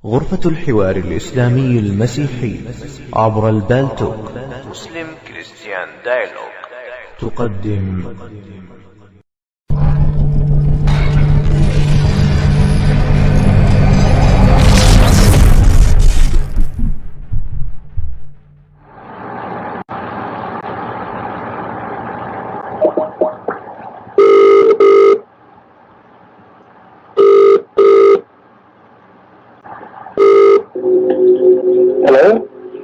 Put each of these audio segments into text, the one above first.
غرفة الحوار الإسلامي المسيحي عبر البالتوك مسلم كريستيان دايلوج تقدم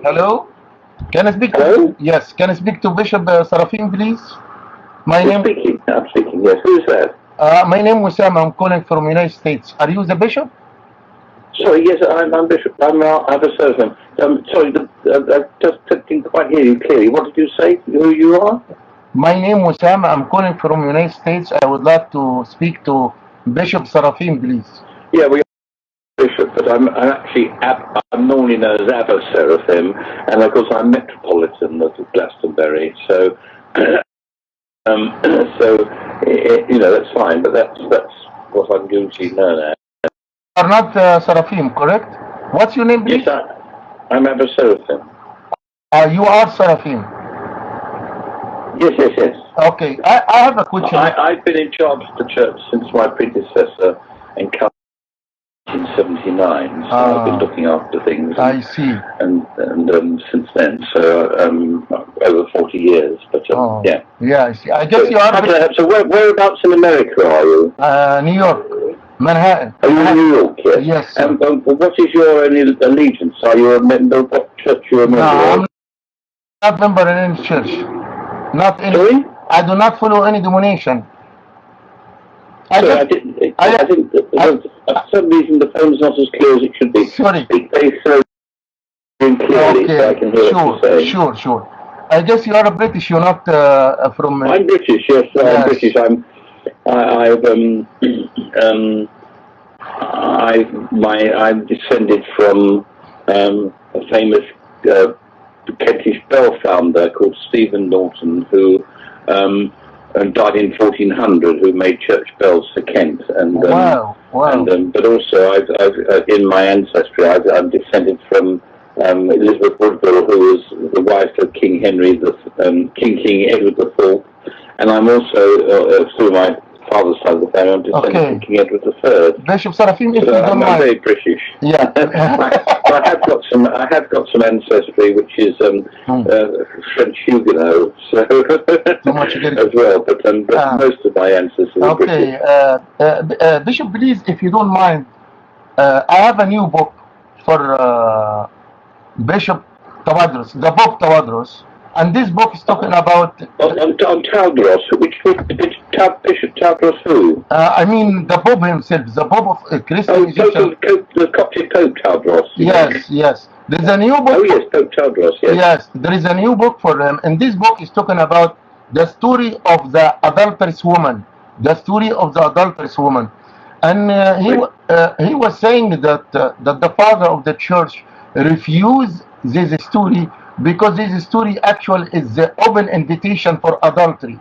Hello. Can I speak? Hello? Yes. Can I speak to Bishop Seraphim, please? My name. I'm speaking. Yes. Who's that? My name is Wesam. I'm calling from United States. Are you the bishop? Sorry. Yes, I'm Bishop. I'm a Seraphim. Sorry. I just didn't quite hear you clearly. What did you say? Who you are? My name is Wesam. I'm calling from United States. I would like to speak to Bishop Seraphim, please. Yeah, we are Bishop, but I'm actually I'm normally known as Abba Seraphim, and of course I'm Metropolitan of Glastonbury. So, that's fine. But that's what I'm usually known as. You are not Seraphim, correct? What's your name, please? Yes, I'm Abba Seraphim. You are Seraphim. Yes. Okay. I have a question. I've been in charge of the church since my predecessor in 1979, so I've been looking after things. I see. And since then, so over 40 years. But yeah. Yeah, I see. I guess you are. So whereabouts in America are you? New York, Manhattan. Are you in New York? Yes. Yes. What is your allegiance? Are you a member of what church you're a member of? I'm not a member in any church. Not any. Sorry? I do not follow any denomination. For some reason the phone's not as clear as it should be. Sorry. Speak very slowly and clearly so I can hear what you're saying. Sure. I guess you are British. You're not from. I'm British. Yes, I'm British. I'm descended from a famous Kentish bell founder called Stephen Norton, who died in 1400, who made church bells for Kent. And wow. But also, I've in my ancestry, I'm descended from Elizabeth Woodville, who was the wife of King King Edward IV, and I'm also through my father's side of the family, I'm descended from King Edward III. Bishop Seraphim, if you don't mind. I'm very British. Yeah. I have got some ancestry, which is French Huguenot, so as well. But most of my ancestors are British. Bishop, please, if you don't mind, I have a new book for Bishop Tواضروس, the book Tواضروس. And this book is talking about... On Tواضروos, which Bishop Tواضروos who? I mean the Pope himself, the Pope of Christian Egyptian. The Coptic Pope Tواضروos. Yes. There's a new book. Oh yes, Pope Tواضروos, yes. Yes, there is a new book for him. And this book is talking about the story of the adulterous woman. And he was saying that the father of the church refused this story because this story actually is the open invitation for adultery.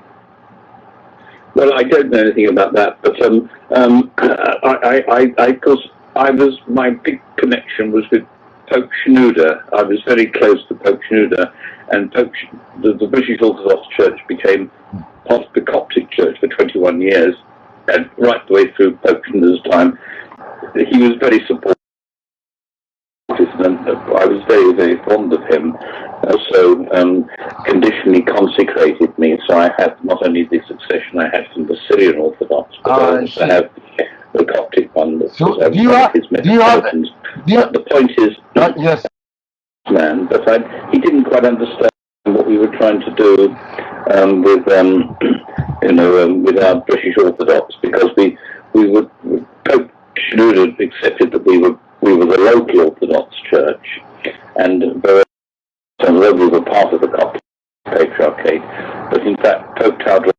Well, I don't know anything about that, but my big connection was with Pope Shenouda. I was very close to Pope Shenouda, and the British Orthodox Church became part of the Coptic Church for 21 years, and right the way through Pope Shenouda's time, he was very supportive. And I was very, very fond of him. Also, conditionally consecrated me, so I had not only the succession I had from the Syrian Orthodox, but I also have the Coptic one. That so was do you have, the point is, yes, man, but he didn't quite understand what we were trying to do with our British Orthodox, because we would Pope Shenouda accepted that we were the local Orthodox Church, and although we were part of the Coptic Patriarchate, but in fact Pope Tواضروos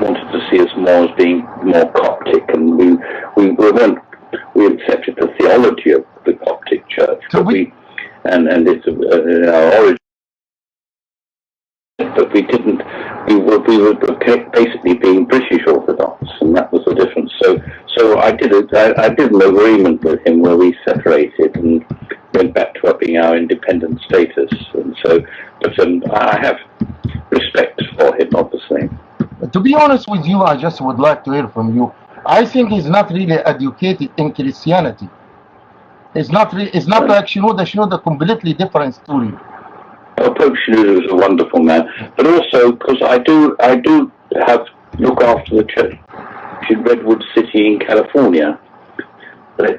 wanted to see us more as being more Coptic, and we accepted the theology of the Coptic Church, so but and it's our origin, but we we were basically being British Orthodox, and that was the difference. So I did an agreement with him where we separated and went back to upping our independent status. And so, but I have respect for him, obviously. To be honest with you, I just would like to hear from you. I think he's not really educated in Christianity. It's not like Shinoda, completely different story. Pope Shinoda is a wonderful man, but also because I do look after the church in Redwood City in California. They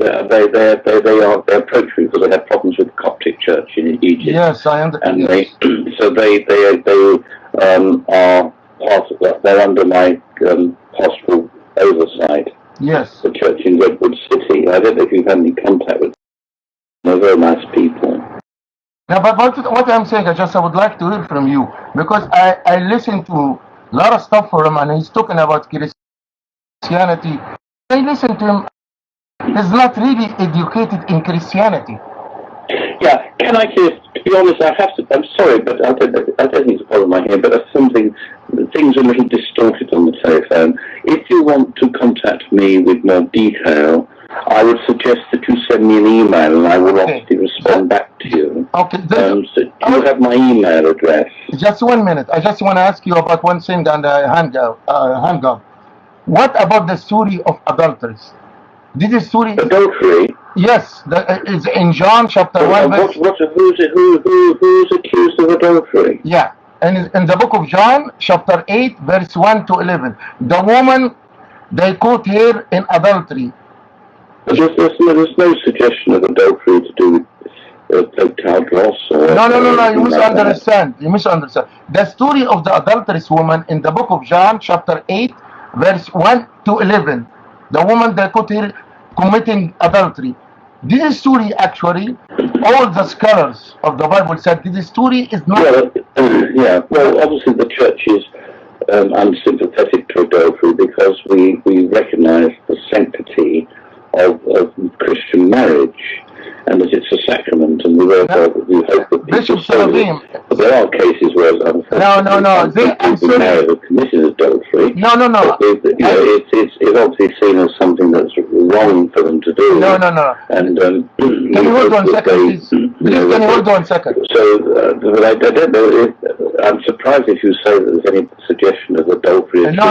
approach me because they have problems with the Coptic Church in Egypt. Yes, I understand. And they are part of that. They're under my pastoral oversight. Yes. The church in Redwood City. I don't know if you've had any contact with them. They're very nice people. Now, but what I'm saying, I would like to hear from you, because I listened to a lot of stuff from him, and he's talking about Christianity. I listen to him. He's not really educated in Christianity. Yeah, can I just, to be honest, I'm sorry, but I don't think it's a problem I hear, but things are a little distorted on the telephone. If you want to contact me with more detail, I would suggest that you send me an email, and I will obviously respond back to you. Okay. So do you have my email address? Just 1 minute. I just want to ask you about one thing on the hang up. What about the story of adulteries? This story. Adultery? Yes, is in John chapter 1. Who's accused of adultery? Yeah, and in the book of John chapter 8 verse 1 to 11, the woman, they caught her in adultery. But there's no suggestion of adultery to do with Tواضروos or... No, you misunderstand. You misunderstand. The story of the adulterous woman in the book of John chapter 8 verse 1 to 11, the woman, they caught her committing adultery. This story, actually, all the scholars of the Bible said this story is not... Well, obviously the church is unsympathetic to adultery because we recognize the sanctity of Christian marriage, and that it's a sacrament, and we hope that Bishop Seraphim. But there are cases where people married have committed adultery. No. It's obviously seen as something that's wrong for them to do. No. And can you hold 1 second, please? Can you hold 1 second? So, but I don't know. I'm surprised if you say that there's any suggestion of adultery. No.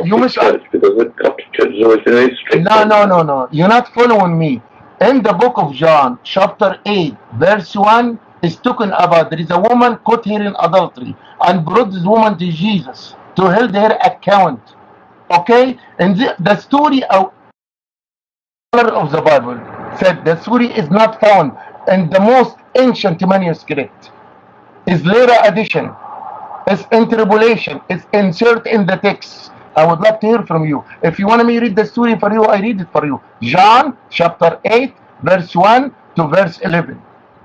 You church, because the Coptic Church has always been very strict. No. You're not following me. In the book of John, chapter 8, verse 1, is talking about there is a woman caught here in adultery and brought this woman to Jesus to hold her account. Okay? And the story of the Bible said the story is not found in the most ancient manuscript. It's later addition. It's interpolation. It's insert in the text. I would love to hear from you. If you want me to read the story for you, I read it for you. John chapter 8, verse 1 to verse 11.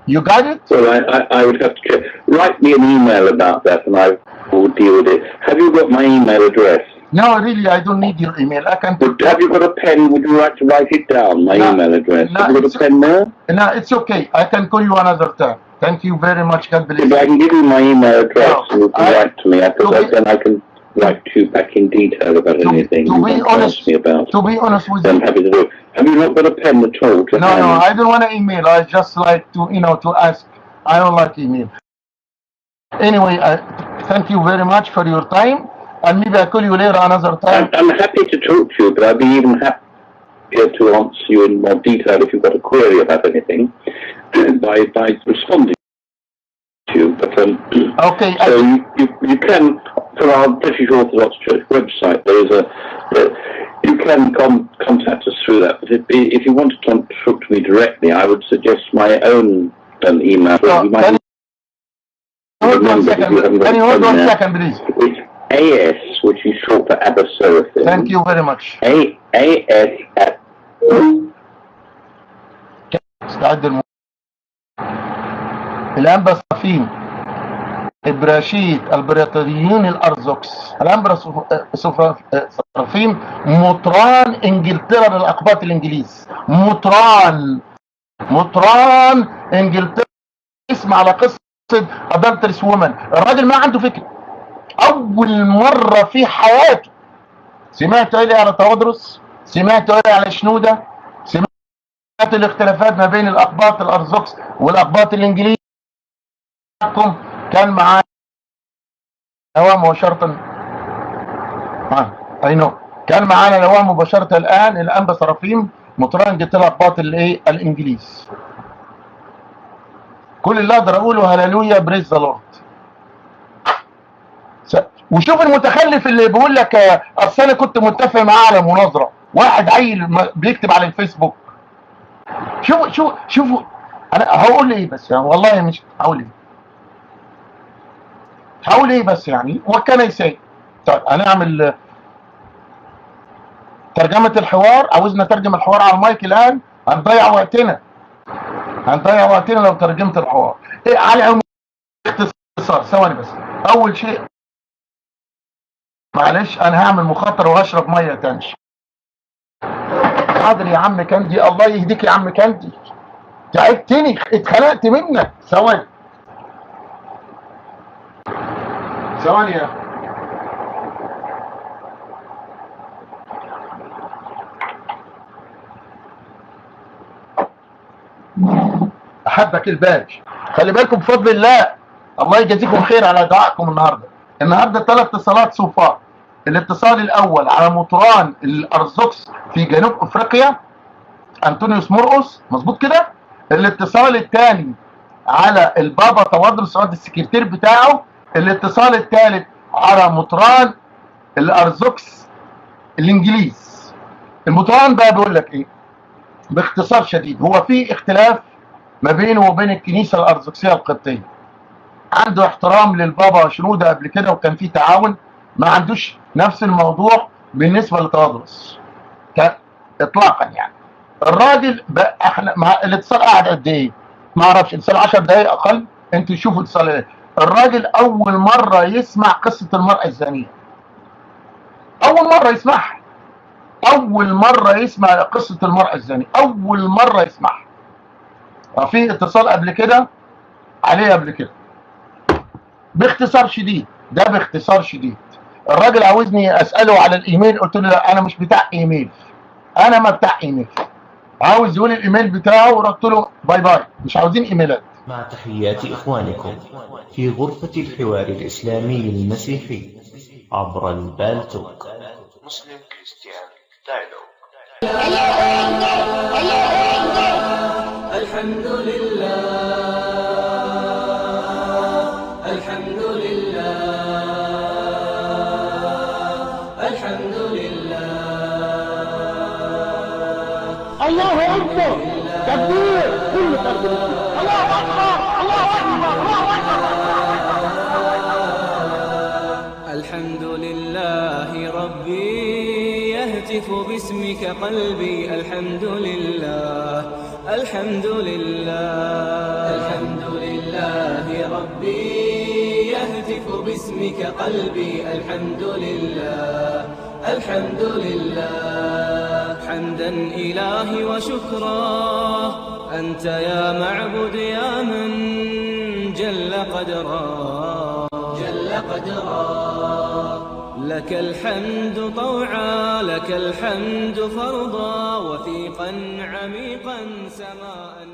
You got it? Well, I would have to check. Write me an email about that and I will deal with it. Have you got my email address? No, really, I don't need your email. I can. Have you got a pen? Would you like to write it down, my email address? Have you got a pen there? No, it's okay. I can call you another time. Thank you very much. God bless you. I can give you my email address and you can write to me. Then I can write to you back in detail about anything to be honest, ask me about. To be honest with I'm happy to do it. Have you not got a pen at all? No, I don't want to email. I just like to, to ask. I don't like email. Anyway, thank you very much for your time. And maybe I'll call you later another time. I'm happy to talk to you, but I'd be even happier to answer you in more detail if you've got a query about anything by responding to you. But okay. So you can, from our British Orthodox Church website, you can contact us through that. But if you want to talk to me directly, I would suggest my own email. Can you hold 1 second? Can you hold 1 second, please? It's AS, which is short for Abba Seraphim. Thank you very much. AS at... الانبا سيرافيم إبراشيت البريطانيين الأرثوذكس الانبا سيرافيم مطران انجلترا للأقباط الإنجليز. مطران انجلترا. اسم على قصة أدلترس وومن. الراجل ما عنده فكرة. اول مرة في حياته سمعتوا ايه على تواضروس؟ سمعتوا ايه على شنودة؟ سمعتوا الاختلافات ما بين الاقباط الارثوذكس والاقباط الانجليزي؟ كان معاه لواء مباشرة. اي نو، كان معانا لواء مباشرة الان الانبا سيرافيم مطران جت الاقباط الايه الانجليز. كل اللي اقدر اقوله هللويا بريز ذا لورد. وشوف المتخلف اللي بيقول لك اصل انا كنت متفق معاه على مناظره، واحد عيل بيكتب على الفيسبوك. شوفوا انا هقول ايه بس يعني، والله مش هقول ايه بس يعني وكان يساي. طيب هنعمل ترجمه الحوار، عاوزنا نترجم الحوار على المايك الان، هنضيع وقتنا لو ترجمت الحوار. ايه على اختصار ثواني بس. اول شيء معلش انا هعمل مخاطره وهشرب ميه تاني. حاضر يا عم كاندي، الله يهديك يا عم كاندي، تعبتني اتخنقت منك. ثواني يا احبك الباج. خلي بالكم بفضل الله، الله يجازيكم خير على دعائكم النهارده 3 اتصالات صفار. الاتصال الاول على مطران الارثوذكس في جنوب افريقيا انطونيوس مرقس، مظبوط كده. الاتصال الثاني على البابا تواضروس السكرتير بتاعه. الاتصال الثالث على مطران الارثوذكس الانجليز. المطران بقى بيقول لك ايه باختصار شديد، هو في اختلاف ما بينه وبين الكنيسه الارثوذكسيه القبطيه. عنده احترام للبابا شنودة قبل كده وكان في تعاون، ما عندوش نفس الموضوع بالنسبه لتواضروس اطلاقا يعني. الراجل بقى احنا مع الاتصال قاعد قد ايه؟ ما اعرفش، اتصال 10 دقائق اقل. انتوا شوفوا اتصال ايه. الراجل اول مره يسمع قصه المراه الزانيه، اول مره يسمعها، اول مره يسمع قصه المراه الزانيه، اول مره يسمعها. في اتصال قبل كده عليه قبل كده باختصار شديد. ده باختصار شديد. الراجل عاوزني اساله على الايميل، قلت له لا انا مش بتاع ايميل، انا ما بتاع ايميل. عاوز يقول الايميل بتاعه ورحت له باي باي، مش عاوزين ايميلات. مع تحيات إخوانكم في غرفة الحوار الإسلامي المسيحي عبر البالتوك. مسلم كريستيان دايلوج. الحمد لله، الحمد لله، الحمد لله. الله اكبر، تكبير، كل تكبير، الله اكبر، الله اكبر، الله اكبر. الحمد لله ربي يهتف باسمك قلبي. الحمد لله، الحمد لله، الحمد لله ربي يهتف باسمك قلبي. الحمد لله، الحمد لله. حمدا إلهي وشكرا، أنت يا معبد يا من جل قدرا، جل قدرا. لك الحمد طوعا، لك الحمد فرضا، وثيقا عميقا سماء.